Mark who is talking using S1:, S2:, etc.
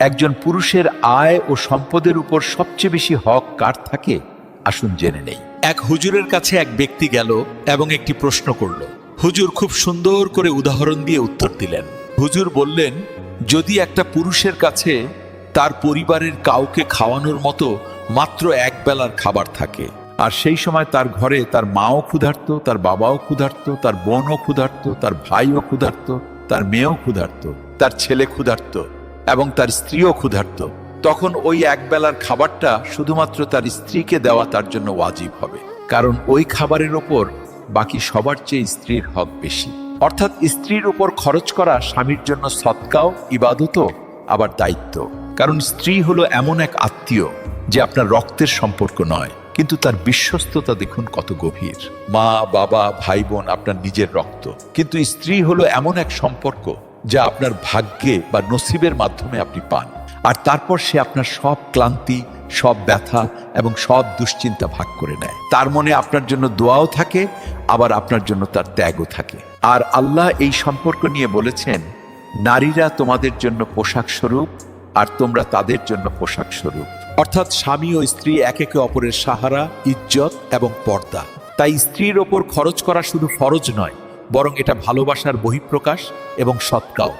S1: একজন পুরুষের আয় ও সম্পদের উপর সবচেয়ে বেশি হক কার থাকে? আসুন জেনে নেই। এক হুজুরের কাছে এক ব্যক্তি গেল এবং একটি প্রশ্ন করল। হুজুর খুব সুন্দর করে উদাহরণ দিয়ে উত্তর দিলেন। হুজুর বললেন, যদি একটা পুরুষের কাছে তার পরিবারের কাউকে খাওয়ানোর মতো মাত্র এক বেলার খাবার থাকে, আর সেই সময় তার ঘরে তার মাও ক্ষুধার্ত, তার বাবাও ক্ষুধার্ত, তার বোনও ক্ষুধার্ত, তার ভাইও ক্ষুধার্ত, তার মেয়েও ক্ষুধার্ত, তার ছেলে ক্ষুধার্ত এবং তার স্ত্রীও ক্ষুধার্ত, তখন ওই এক বেলার খাবারটা শুধুমাত্র তার স্ত্রীকে দেওয়া তার জন্য ওয়াজিব হবে, কারণ ওই খাবারের ওপর বাকি সবার চেয়ে স্ত্রীর হক বেশি। অর্থাৎ স্ত্রীর উপর খরচ করা স্বামীর জন্য সদকাও, ইবাদতও, আবার দায়িত্ব। কারণ স্ত্রী হলো এমন এক আত্মীয় যে আপনার রক্তের সম্পর্ক নয়, কিন্তু তার বিশ্বস্ততা দেখুন কত গভীর। মা, বাবা, ভাই বোন আপনার নিজের রক্ত, কিন্তু স্ত্রী হলো এমন এক সম্পর্ক যা আপনার ভাগ্যে বা নসিবের মাধ্যমে আপনি পান। আর তারপর সে আপনার সব ক্লান্তি, সব ব্যথা এবং সব দুশ্চিন্তা ভাগ করে নেয়। তার মনে আপনার জন্য দোয়াও থাকে, আবার আপনার জন্য তার ত্যাগও থাকে। আর আল্লাহ এই সম্পর্ক নিয়ে বলেছেন, নারীরা তোমাদের জন্য পোশাক স্বরূপ আর তোমরা তাদের জন্য পোশাক স্বরূপ। অর্থাৎ স্বামী ও স্ত্রী একে অপরের সাহারা, ইজ্জত এবং পর্দা। তাই স্ত্রীর ওপর খরচ করা শুধু ফরজ নয়, বরং এটা ভালোবাসার বহিঃপ্রকাশ এবং সৎকাও।